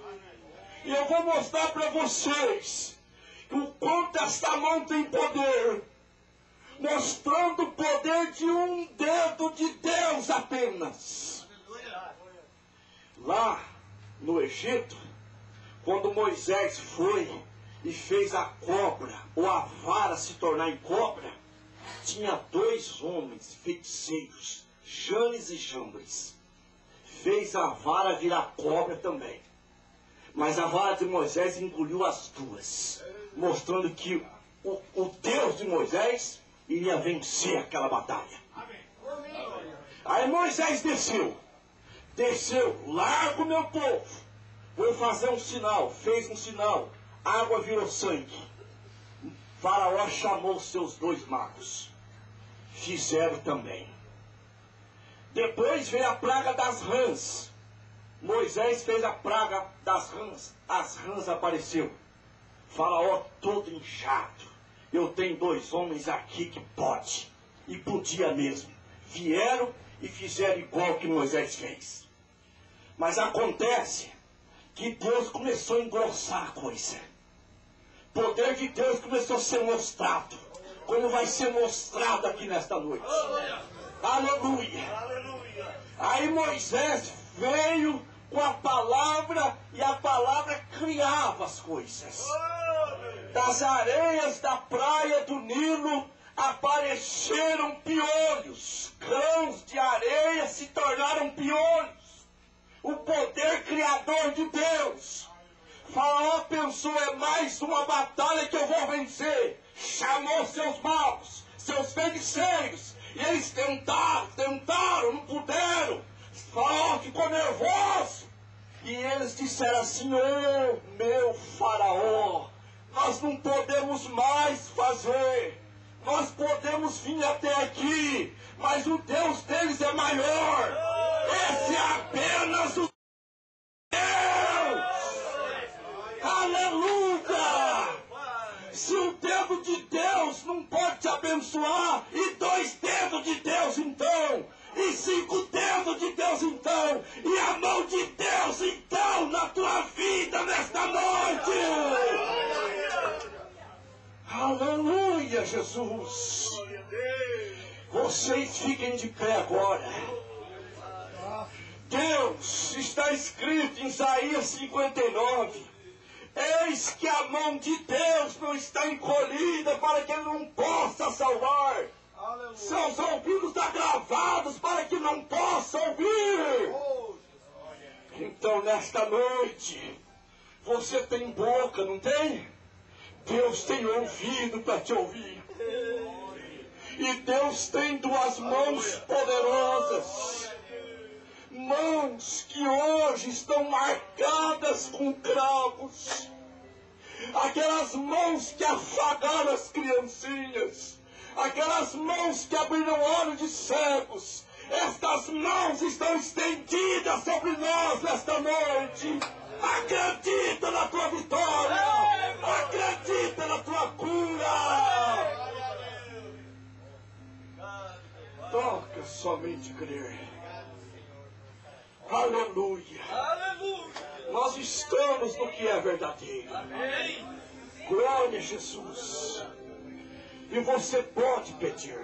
E eu vou mostrar para vocês o quanto esta mão tem poder. Mostrando o poder de um dedo de Deus apenas. Lá no Egito, quando Moisés foi e fez a cobra, ou a vara se tornar em cobra, tinha dois homens feiticeiros, Janes e Jambres. Fez a vara virar cobra também. Mas a vara de Moisés engoliu as duas, mostrando que o Deus de Moisés iria vencer aquela batalha. Aí Moisés desceu, larga o meu povo, vou fazer um sinal. Fez um sinal, água virou sangue. Faraó chamou seus dois magos, fizeram também. Depois veio a praga das rãs. Moisés fez a praga das rãs, as rãs apareceu. Faraó todo inchado. Eu tenho dois homens aqui que pode, e podia mesmo. Vieram e fizeram igual que Moisés fez. Mas acontece que Deus começou a engrossar a coisa. O poder de Deus começou a ser mostrado, como vai ser mostrado aqui nesta noite. Aleluia! Aleluia! Aí Moisés veio com a palavra, e a palavra criava as coisas. Das areias da praia do Nilo apareceram piolhos. Grãos de areia se tornaram piolhos. O poder criador de Deus. Faraó pensou, é mais uma batalha que eu vou vencer. Chamou seus magos, seus feiticeiros, e eles tentaram, não puderam. Faraó ficou nervoso. E eles disseram assim, ô meu Faraó, nós não podemos mais fazer. Nós podemos vir até aqui, mas o Deus deles é maior. Esse é apenas o Deus. Aleluia! Se o dedo de Deus não pode te abençoar, e dois dedos de Deus então, e 5 dedos de Deus então, e a mão de Deus então na tua vida nesta noite. Aleluia, Jesus. Vocês fiquem de pé agora. Deus, está escrito em Isaías 59, eis que a mão de Deus não está encolhida para que ele não possa salvar. Aleluia. Seus ouvidos agravados para que não possa ouvir. Então nesta noite, você tem boca, não tem? Deus tem ouvido para te ouvir. E Deus tem duas mãos poderosas. Mãos que hoje estão marcadas com cravos. Aquelas mãos que afagaram as criancinhas. Aquelas mãos que abriram olhos de cegos. Estas mãos estão estendidas sobre nós nesta noite. Acredita na tua vitória. Acredita na tua cura. Toca somente crer. Aleluia. Aleluia. Nós estamos no que é verdadeiro. Amém. Glória a Jesus. E você pode pedir.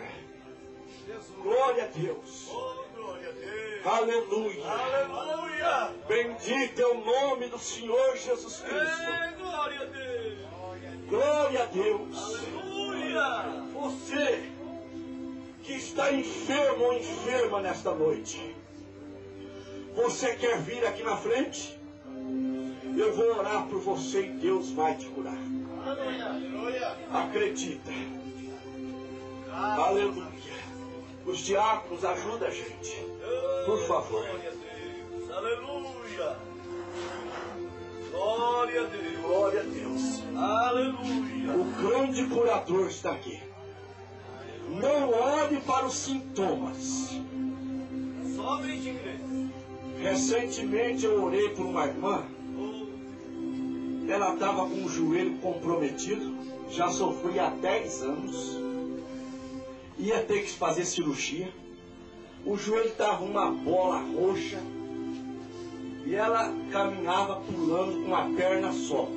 Glória a Deus. Oh, glória a Deus. Aleluia. Aleluia. Bendito é o nome do Senhor Jesus Cristo. Ei, glória a Deus. Glória a Deus. Aleluia. Você que está enfermo ou enferma nesta noite, você quer vir aqui na frente? Eu vou orar por você e Deus vai te curar. Aleluia. Acredita. Aleluia. Os diáconos ajudam a gente. Por favor. Glória a Deus. Aleluia. Glória a Deus. Glória a Deus. Aleluia. O grande curador está aqui. Não olhe para os sintomas. Sobre de igreja. Recentemente eu orei por uma irmã. Ela estava com o joelho comprometido. Já sofria há 10 anos. Ia ter que fazer cirurgia. O joelho estava uma bola roxa. E ela caminhava pulando com a perna só.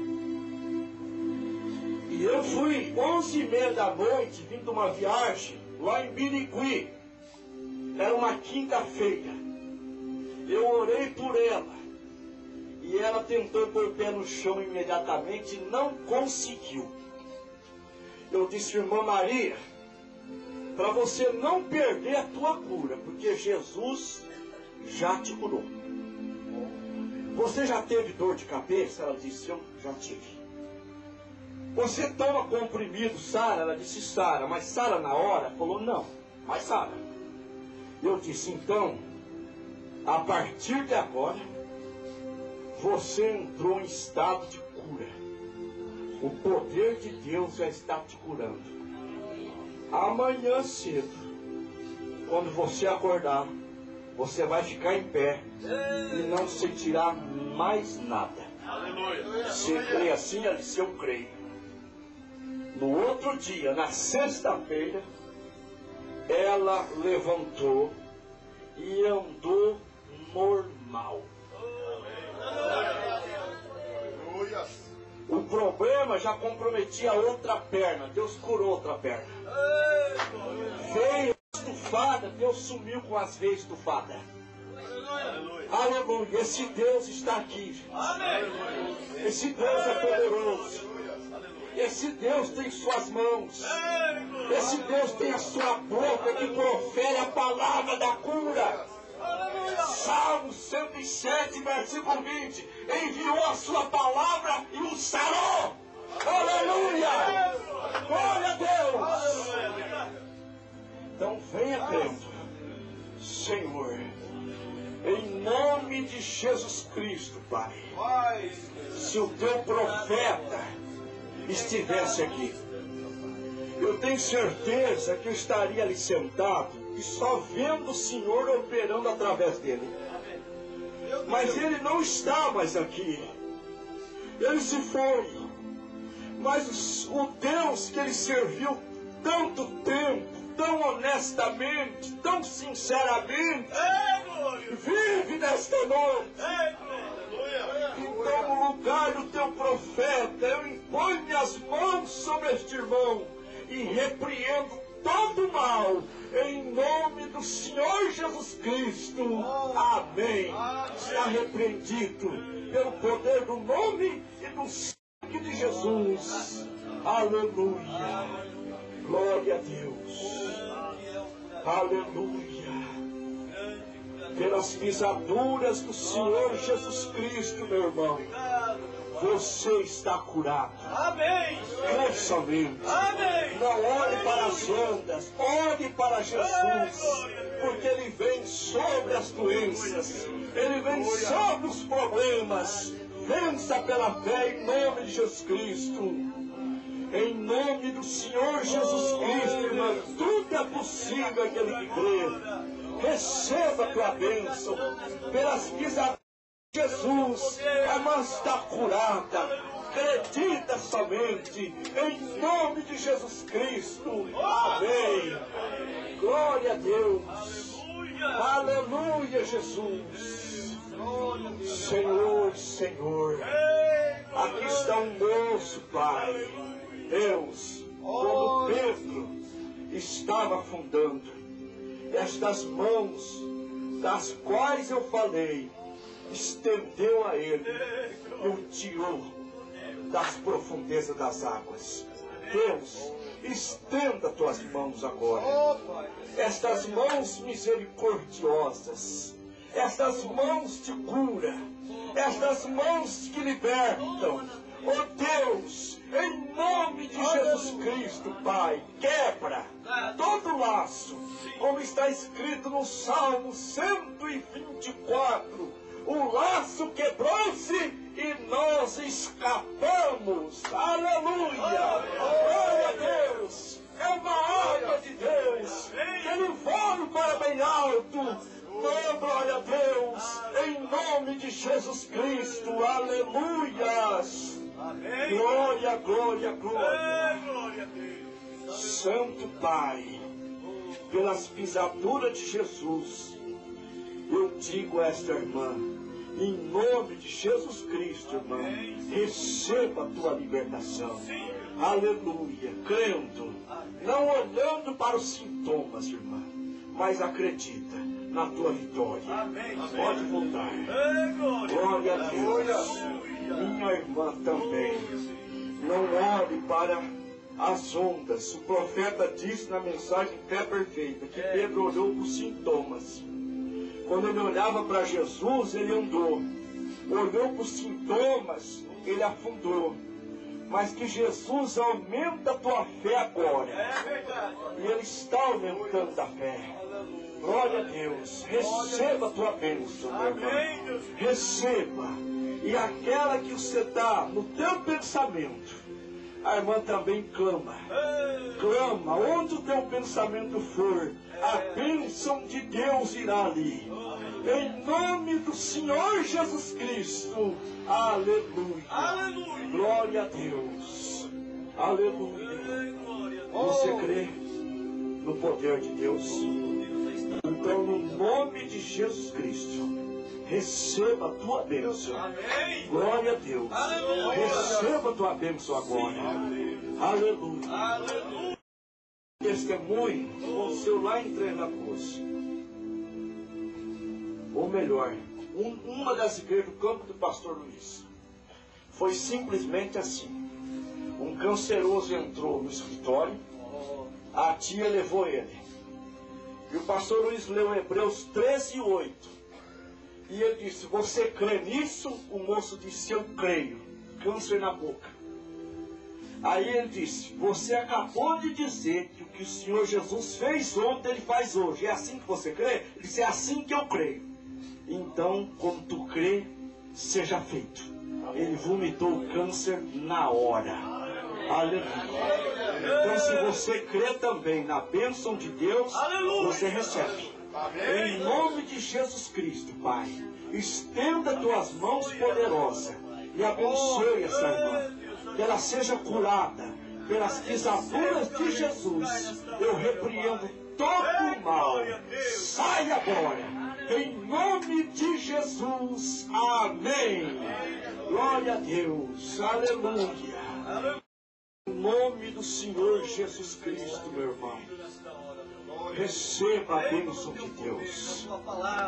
E eu fui 11h30 da noite, vindo de uma viagem lá em Birigui. Era uma quinta-feira. Eu orei por ela. E ela tentou pôr o pé no chão imediatamente e não conseguiu. Eu disse, irmã Maria, para você não perder a tua cura, porque Jesus já te curou. Você já teve dor de cabeça? Ela disse, eu já tive. Você toma comprimido, Sara? Ela disse, Sara. Mas Sara na hora falou, não, mas Sara. Eu disse, então, a partir de agora, você entrou em estado de cura. O poder de Deus já está te curando. Amanhã cedo, quando você acordar, você vai ficar em pé e não sentirá mais nada. Aleluia. Você crê assim? Ela disse, eu creio. No outro dia, na sexta-feira, ela levantou e andou normal. Aleluia. O problema já comprometia a outra perna. Deus curou outra perna. Veio estufada, Deus sumiu com as veias estufadas. Aleluia. Aleluia. Esse Deus está aqui. Amém. Esse Deus é poderoso. Esse Deus tem suas mãos. Esse Deus tem a sua boca que profere a palavra da cura. Salmo 107, versículo 20. Enviou a sua palavra e o sarou. Aleluia! Glória a Deus! Então venha crendo. Senhor, em nome de Jesus Cristo, Pai. Se o teu profeta estivesse aqui, eu tenho certeza que eu estaria ali sentado e só vendo o Senhor operando através dele. Mas ele não está mais aqui. Ele se foi. Mas o Deus que ele serviu tanto tempo, tão honestamente, tão sinceramente, vive nesta noite. Então, no lugar do teu profeta, eu imponho minhas mãos sobre este irmão e repreendo todo mal, em nome do Senhor Jesus Cristo. Amém. Está repreendido pelo poder do nome e do sangue de Jesus. Aleluia. Glória a Deus. Aleluia. Pelas pisaduras do Senhor Jesus Cristo, meu irmão, você está curado. Amém. Crê somente. Amém. Não olhe para as ondas, olhe para Jesus, porque Ele vem sobre as doenças, Ele vem sobre os problemas. Vença pela fé em nome de Jesus Cristo. Em nome do Senhor Jesus Cristo, irmão, tudo é possível aquele que crê. Receba a tua bênção pelas pisaduras de Jesus. A mão está curada. Acredita somente em nome de Jesus Cristo. Amém. Glória a Deus. Aleluia, Jesus. Senhor, Senhor, aqui está um moço, Pai. Deus, como Pedro estava afundando, estas mãos das quais eu falei, estendeu a ele e o tirou das profundezas das águas. Deus, estenda tuas mãos agora. Estas mãos misericordiosas, estas mãos de cura, estas mãos que libertam. Oh Deus, em nome de Jesus Cristo, Pai, quebra todo laço, como está escrito no Salmo 124. O laço quebrou-se e nós escapamos. Aleluia! Glória a Deus! É uma obra de Deus. Ele voa para bem alto. Oh, glória a Deus! Em nome de Jesus Cristo. Aleluias! Glória, glória, glória. Santo Pai, pelas pisaduras de Jesus, eu digo a esta irmã, em nome de Jesus Cristo, irmã, receba a tua libertação. Aleluia, crendo, não olhando para os sintomas, irmã, mas acredita na tua vitória. Pode voltar. Glória a Deus. Minha irmã também, não olhe para as ondas. O profeta disse na mensagem Fé Perfeita que Pedro olhou para os sintomas. Quando ele olhava para Jesus, ele andou. Olhou para os sintomas, ele afundou. Mas que Jesus aumenta a tua fé agora. E ele está aumentando a fé. Glória a Deus. Receba a tua bênção, meu irmão. Receba. E aquela que você está no teu pensamento, a irmã também clama. Clama, onde o teu pensamento for, a bênção de Deus irá ali. Em nome do Senhor Jesus Cristo. Aleluia. Aleluia. Glória a Deus. Aleluia. Você crê no poder de Deus? Então, no nome de Jesus Cristo, receba a tua bênção. Glória a Deus. Receba a tua bênção agora. Aleluia. Testemunho com o seu lá em Três Lagoas. Ou melhor, uma das igrejas do campo do pastor Luiz. Foi simplesmente assim. Um canceroso entrou no escritório, a tia levou ele. E o pastor Luiz leu Hebreus 13:8. E ele disse, você crê nisso? O moço disse, eu creio. Câncer na boca. Aí ele disse, você acabou de dizer que o que o Senhor Jesus fez ontem, Ele faz hoje. É assim que você crê? Ele disse, é assim que eu creio. Então, como tu crê, seja feito. Ele vomitou o câncer na hora. Aleluia. Então, se você crê também na bênção de Deus, você recebe. Em nome de Jesus Cristo, Pai, estenda tuas mãos poderosas e abençoe essa irmã. Que ela seja curada pelas pisaduras de Jesus. Eu repreendo todo o mal. Sai agora. Em nome de Jesus. Amém. Glória a Deus. Aleluia. Em nome do Senhor Jesus Cristo, meu irmão. Receba a bênção de Deus.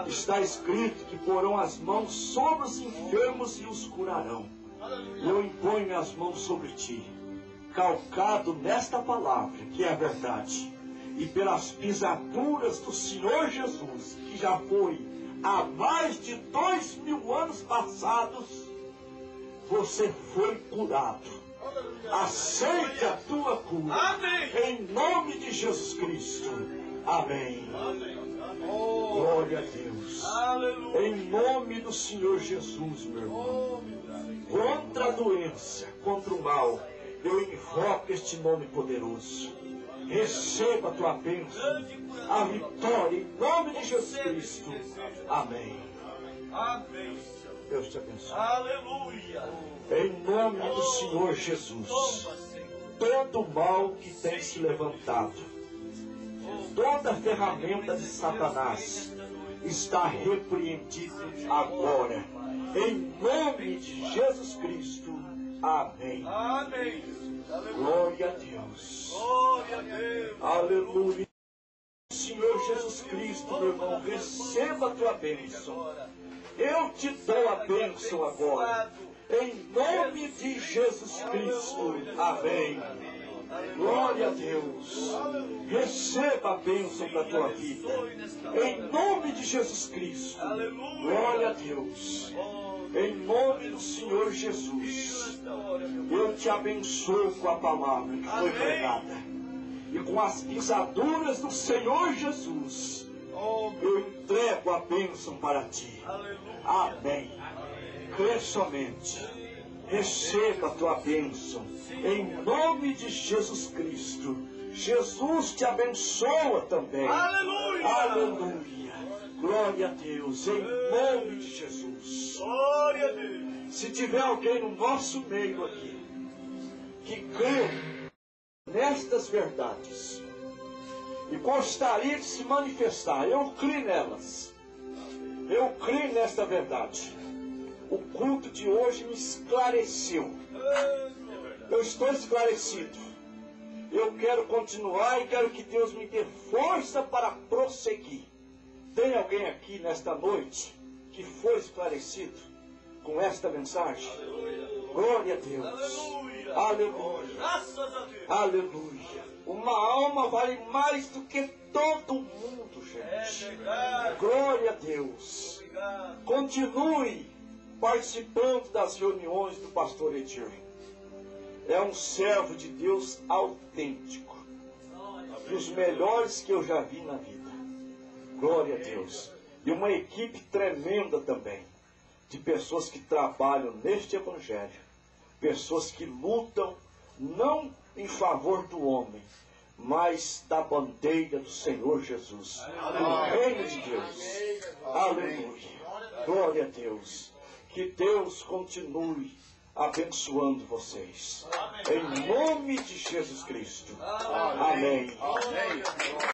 Está escrito que porão as mãos sobre os enfermos e os curarão. Eu imponho as mãos sobre ti, calcado nesta palavra, que é a verdade, e pelas pisaduras do Senhor Jesus, que já foi há mais de 2000 anos passados, você foi curado. Aceite a tua cura. Amém. Em nome de Jesus Cristo. Amém. Glória a Deus. Aleluia. Em nome do Senhor Jesus, meu irmão. Contra a doença, contra o mal, eu invoco este nome poderoso. Receba a tua bênção, a vitória, em nome de Jesus Cristo. Amém. Amém. Deus te abençoe. Aleluia. Em nome do Senhor Jesus, todo mal que tem se levantado, toda ferramenta de Satanás, está repreendido agora. Em nome de Jesus Cristo. Amém. Amém. Glória a Deus. Glória a Deus. Aleluia. Senhor Jesus Cristo, meu irmão, receba a tua bênção. Eu te dou a bênção agora. Em nome de Jesus Cristo. Amém. Glória a Deus. Receba a bênção para a tua vida. Em nome de Jesus Cristo. Glória a Deus. Em nome do Senhor Jesus. Eu te abençoo com a palavra que foi pregada. E com as pisaduras do Senhor Jesus. Eu entrego a bênção para ti. Amém. Crê somente. Receba a tua bênção. Em nome de Jesus Cristo. Jesus te abençoa também. Aleluia. Aleluia. Glória a Deus. Em nome de Jesus. Glória a Deus. Se tiver alguém no nosso meio aqui que crê nestas verdades e gostaria de se manifestar, eu creio nelas. Eu creio nesta verdade. O culto de hoje me esclareceu. Eu estou esclarecido. Eu quero continuar e quero que Deus me dê força para prosseguir. Tem alguém aqui nesta noite que foi esclarecido com esta mensagem? Glória a Deus. Aleluia. Graças a Deus. Aleluia. Uma alma vale mais do que todo mundo, gente. Glória a Deus. Continue participando das reuniões do pastor Edir. É um servo de Deus autêntico. Dos melhores que eu já vi na vida. Glória a Deus. E uma equipe tremenda também. De pessoas que trabalham neste evangelho. Pessoas que lutam não em favor do homem, mas da bandeira do Senhor Jesus. O reino de Deus. Aleluia. Glória a Deus. Que Deus continue abençoando vocês. Em nome de Jesus Cristo. Amém.